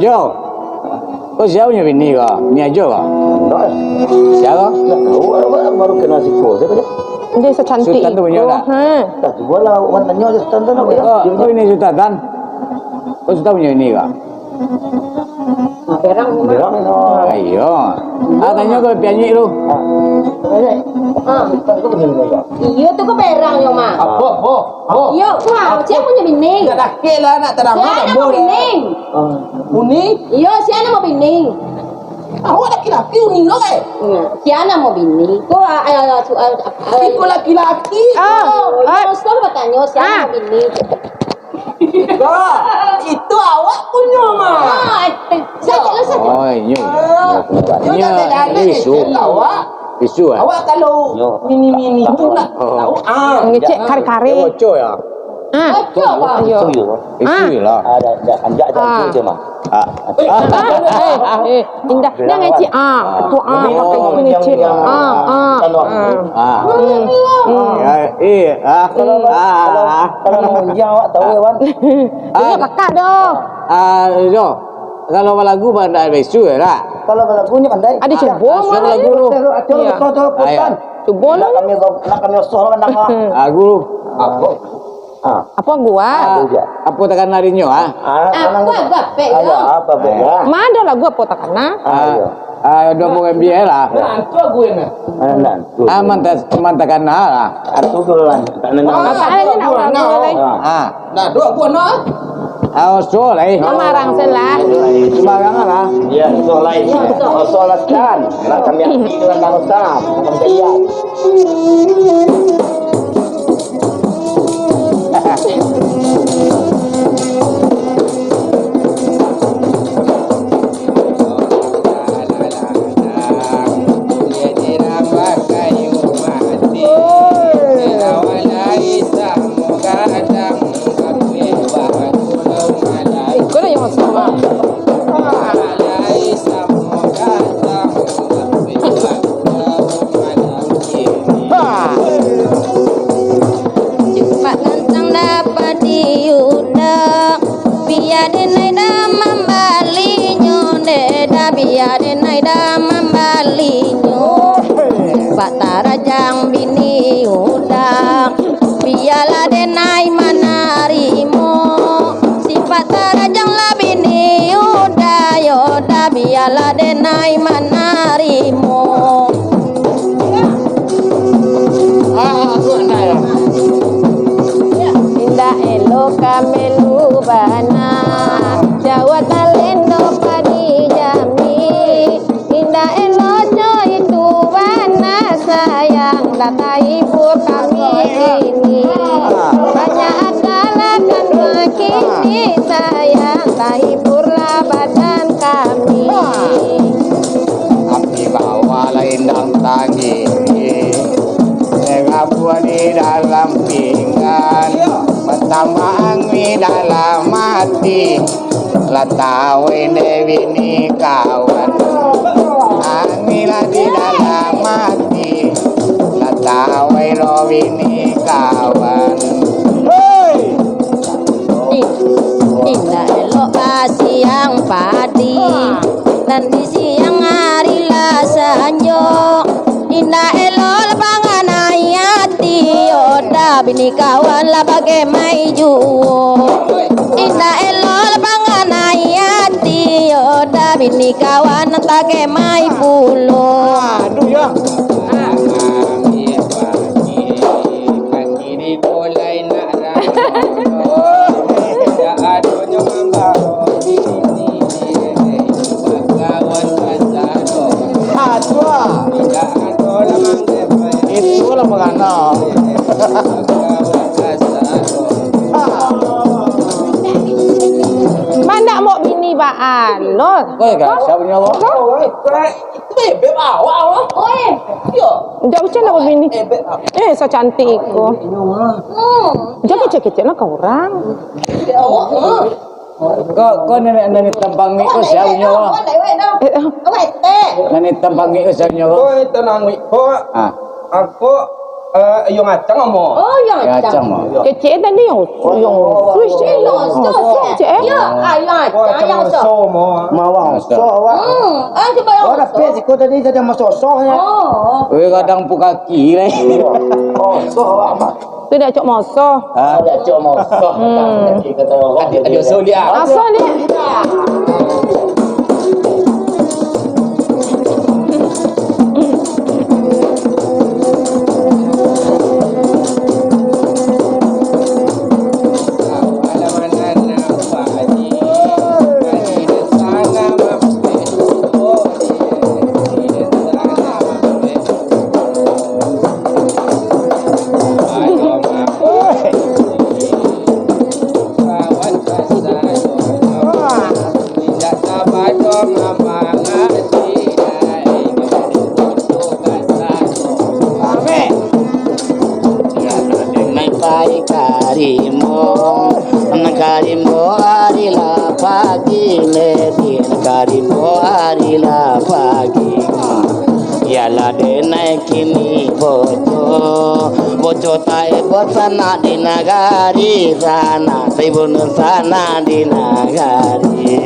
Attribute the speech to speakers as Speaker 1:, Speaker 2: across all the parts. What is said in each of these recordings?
Speaker 1: Yo. Kau siapa punya bini kau? Ni aja kau? Siapa?
Speaker 2: Baru kena siko saya kan.
Speaker 3: Dia secantik
Speaker 1: Sultan tu punya tak?
Speaker 2: Tak jual lah wanitanya aja sultan nak ya.
Speaker 1: Kau ini Sultan? Kau Sultan punya bini kau?
Speaker 2: Berang itu.
Speaker 1: Ayo. Tanya kau pianyi tu.
Speaker 2: Kau begini ya.
Speaker 4: Iya tuh keberang yo mah.
Speaker 1: Apa?
Speaker 4: Iya, wah, siapa punya bini?
Speaker 1: Tak dakik lah nak terang.
Speaker 4: Siapa mau bini?
Speaker 1: Kuning?
Speaker 4: Iya, siapa mau bini?
Speaker 1: Awak laki-laki uning lo kan?
Speaker 4: Siapa mau bini? Kok
Speaker 1: Kau laki-laki.
Speaker 4: Oh, iya, stop bertanya siapa mau bini?
Speaker 1: Itu awak punya mah.
Speaker 4: Saja.
Speaker 1: Oh, iya. Ini isu. Isu ah.
Speaker 5: Awak kalau mini-mini tu nak tahu
Speaker 3: ngecek kari-kari.
Speaker 1: Bocor ya.
Speaker 4: Coba.
Speaker 1: Isu lah.
Speaker 2: Ada anjak jangan tu mah.
Speaker 3: Indah. Dia ngecek tu pakai itu ngecek.
Speaker 2: Kalau mau unjang awak tahu ya wan.
Speaker 3: Dia pakai dah.
Speaker 1: Jo. Kalau lagu pandai isu lah.
Speaker 2: Kalau lagunya pandai.
Speaker 3: Ada cebong
Speaker 1: Siapa lagu lu?
Speaker 3: Cebong.
Speaker 2: Nak kami soal nak.
Speaker 1: Lagu lu.
Speaker 3: Apa gua?
Speaker 1: Apa tekan larinya ah?
Speaker 4: Aku gape
Speaker 2: Ada apa bela?
Speaker 3: Mana lagu apa tak kena?
Speaker 1: Dua puluh MBA lah.
Speaker 5: Itu aku yang
Speaker 1: Mantakan lah.
Speaker 2: Artu duluan. Tak nang.
Speaker 3: Apa aja nak orang boleh.
Speaker 5: Nah, dua aku nak.
Speaker 1: So lah.
Speaker 3: Marang selah.
Speaker 1: Sembarangan lah.
Speaker 2: Ya, soalai. Soalaskan. Nak kami aktif dengan Bang Ustaz. Kami lihat.
Speaker 3: Kau dah yang sama.
Speaker 6: Cepat ganteng dapat diundang, biar denai dah membalinyo, dah biar denai dah membalinyo. Pak tarajang bini undang, biarlah denai manarimo. Sifat tarajang lah bini undang, yoda biarlah denai manarimo. Indah elo kamelu bana Jawa talendo padi jami Indah elo coy itu bana sayang Data ibu kami ini Banyak akalakan makini sayang Tahipurlah badan kami
Speaker 1: Api bawa indang tangi. Mengabuah di dalam pinggan. Bertambang di dalam hati. Latawin dewi ni kawan. Anilah di dalam hati. Latawin rowi ni kawan.
Speaker 6: Indah elok siang padi Nanti siang hari lah sanjo Indah elok lapangan ayati Oda bini kawan lah bagai maiju Indah elok lapangan ayati Oda bini kawan bagai mai pulo
Speaker 1: Aduh ya. Itu lah mengana.
Speaker 3: Mana mau bini baan lo?
Speaker 1: Kau kan siapa punya lo?
Speaker 5: Bebek awak.
Speaker 4: Oi,
Speaker 5: Ya.
Speaker 3: Dia macam nak bini? So cantik ko. Jangan kecil-kecil nak kau orang.
Speaker 1: Kau nenek tampang ni kau siapa punya lo? Nenek tampang ni kau siapa punya lo?
Speaker 5: Kau tenang wik. Kau aku Yung acang mo.
Speaker 4: Oh, yang
Speaker 1: Ya
Speaker 4: acang.
Speaker 1: macam.
Speaker 3: Kecil tadi yang swish
Speaker 4: Ya, yang
Speaker 5: Kau
Speaker 4: acang yang
Speaker 5: acang
Speaker 4: so.
Speaker 5: so mo.
Speaker 2: Mawang so awak.
Speaker 4: Coba yang
Speaker 2: Orang
Speaker 4: so.
Speaker 2: pes ikut tadi jadi masuk sohnya.
Speaker 4: Oh.
Speaker 1: Oi kadang pu kaki ni.
Speaker 2: Oh, so awak mak.
Speaker 3: tu dah cok moso.
Speaker 1: Ha.
Speaker 2: Ada cok mau soh. Kata orang.
Speaker 5: Ada so dia.
Speaker 3: Asal ni.
Speaker 2: Karimo arila pagi ledi karimo arila pagi yala de naikini bojo tae bosana di nagari sana tribun sana di nagari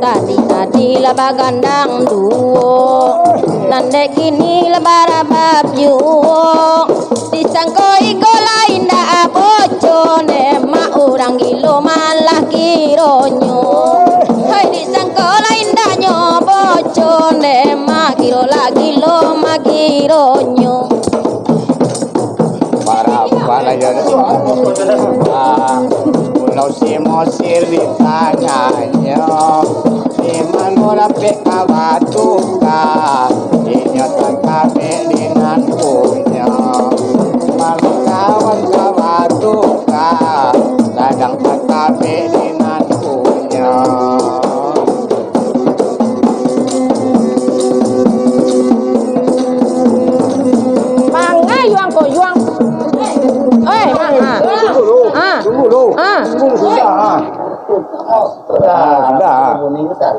Speaker 6: Tadi tadi laba gandang duo Nande kini laba rabab yuo Disangko iko lain da bojone Ma urang gilo malah kironyo Hai disangko lain da nyo bojone Ma kiro lagi lo ma kironyo
Speaker 1: Para ya. Pulau Simo sirri tanyanya. Di manula peka batuka. Dinya takabe dengan punya. Malu kawan kabatuka. Kadang takabe dengan punya.
Speaker 3: Mangai yuang ko yuang. Mang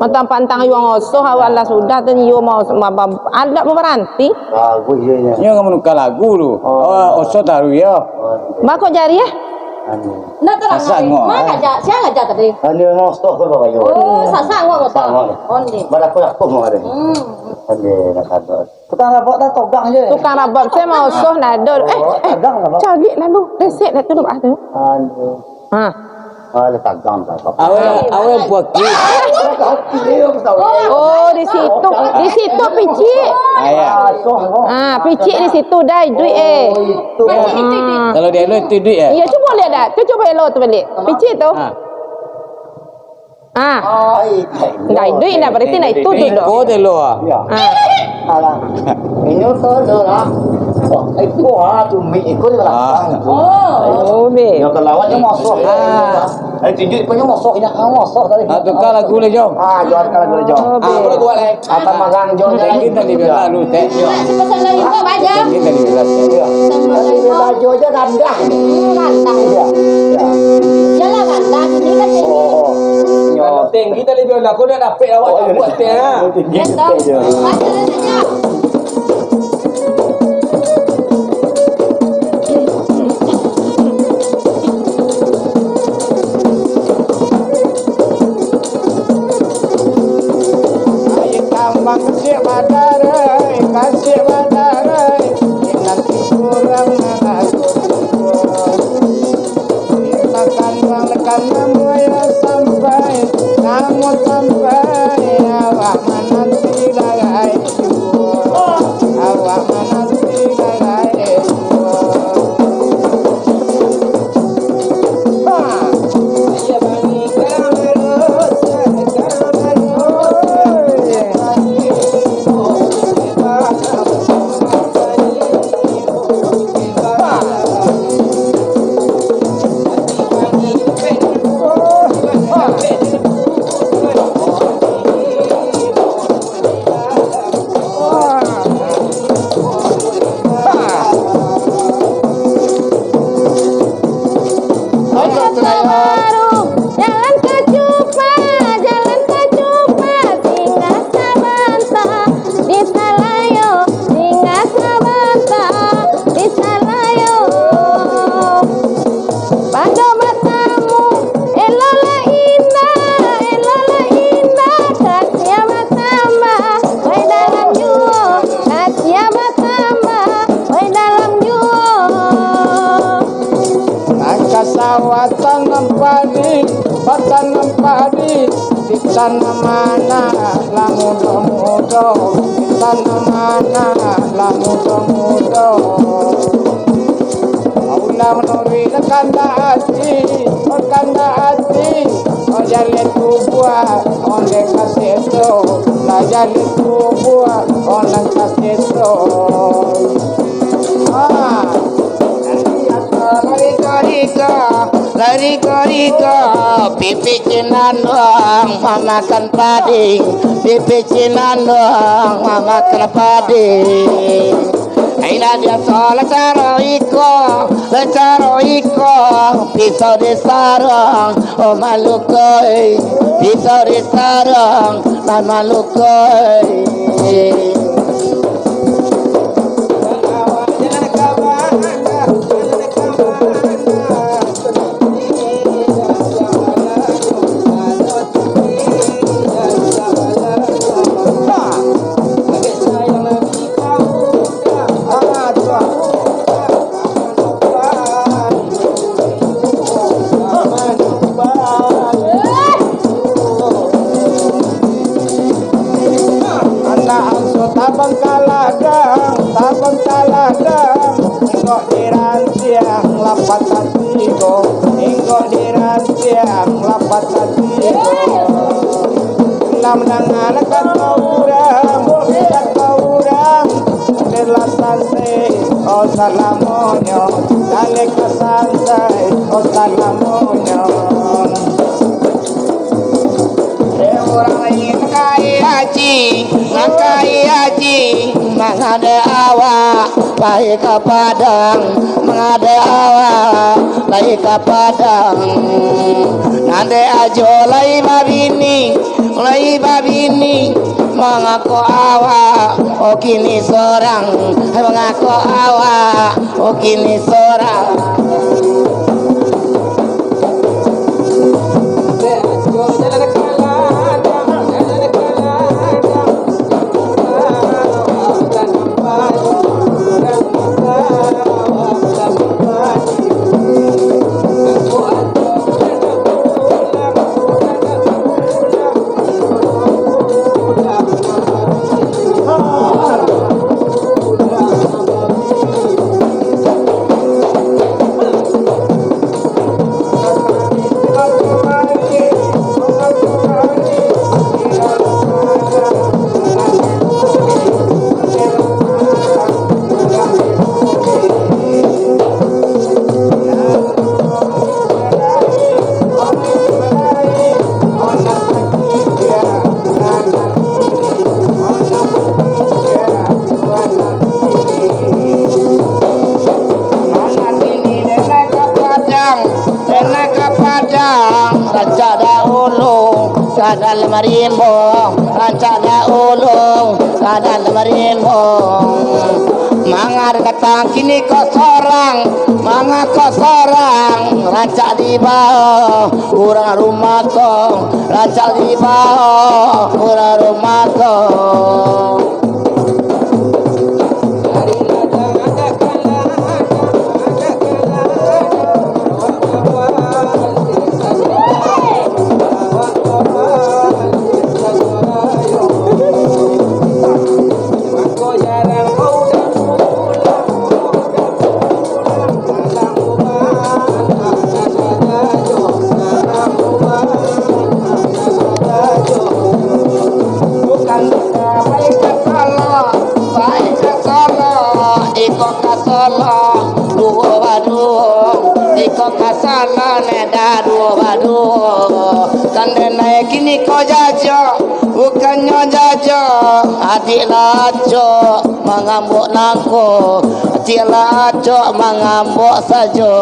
Speaker 3: Mantang pantang yuang oso hawala sudah tu yo mau ada beranti.
Speaker 2: bagus je
Speaker 1: Nya kamu nuka lagu lu. Oh, oso taru ya.
Speaker 3: Mak kok jari ya?
Speaker 4: Nak terang
Speaker 1: Sasang
Speaker 4: mai.
Speaker 1: ngok,
Speaker 4: Mana aja, siapa aja tadi?
Speaker 2: Ani mau stok ke bawah yo.
Speaker 4: Oh, sasang ngok ngok. Onde.
Speaker 2: Bara aku mau ada. Ani nak ada. Kita dapat dah togang je.
Speaker 3: Tukang rabab saya mau oso nado.
Speaker 2: Togang lah.
Speaker 3: Cari lalu resep dah tu ada.
Speaker 2: Ani.
Speaker 3: Ha.
Speaker 2: Ada togang tak.
Speaker 1: Awe buat ki.
Speaker 3: Oh, di situ picik.
Speaker 1: Ayah.
Speaker 3: Ah, picik di situ dah duit
Speaker 1: Kalau dia lu itu duit ya.
Speaker 3: Ya cuba lihat dah. Tu cuba elok tu balik. Picik tu.
Speaker 1: Ha.
Speaker 3: Ah. Dah duit dah berarti nak itu tu dah.
Speaker 1: Kau tu lu ah.
Speaker 2: Ya.
Speaker 3: Ah.
Speaker 2: Alah. Ini tu lah. Oh, itu tu mi ikut lah.
Speaker 3: Oh, be.
Speaker 2: Yang kelawat yang masuk. Tunjuk punya masuk ini masuk tadi.
Speaker 1: Ah, tukar lagu le jom.
Speaker 2: Jual kalau boleh jom.
Speaker 3: Oh, be.
Speaker 5: Boleh buat lagi.
Speaker 2: Apa magang jom
Speaker 1: Kita di bela lu teh.
Speaker 4: Pesan lagi kok banyak.
Speaker 1: Kita di bela teh.
Speaker 2: Tadi baju aja rendah.
Speaker 4: Rantang.
Speaker 2: Ya. Ya.
Speaker 4: Jalan rantang ini kan ini.
Speaker 5: Kalau tinggi tadi biar aku dah dapat awak dah buat teh.
Speaker 4: Ya tahu. Macam saja.
Speaker 1: Kasih badare, kasih badare, nanti kurang aku. Makan makan namu ya sampai, namu sampai awak mana tirai awak mana tirai Ya bani
Speaker 3: Baru jalan ke Cupa, jalan ke Cupa, singgah sabanta di Salayo, singgah sabanta.
Speaker 2: Jawa tanam padi di sana mana lah muda-muda, di sana mana lah muda-muda. Aula menawi kanda hati, jalan kubua, onde kaseto, la jalan kubua, onde kaseto. Lari korika, pipi cinandong, mamakan padi, pipi cinandong, mamakan padi. Aina dia soal caro iko, pisau di sarang, oh malukoi, pisau di sarang, nan malukoi. Tabang kaladang, engkau dirantiang lapat hatiku, engkau dirantiang lapat hatiku. Lam dengan kata urang, adalah santai, oh salamonyo, dale ka santai, oh salamonyo. Orang lain ngakai haji, mengada awak, baik ke padang, mengada awak, baik ke padang. Nande ajo lai babini, mengaku awak, oh kini seorang, mengaku awak, oh kini seorang. Kadal marimbong, rancana ulung, kadal marimbong. Mangar katang kini kosorang, manga kosorang, rancak di bawah, urang rumah kong, rancak di bawah, urang rumah kong. Kasala neda dua badu, kande naik kini kau jajo, bukannya jajo, adik lajo mengambuk nangko, adik lajo mengambuk sajo.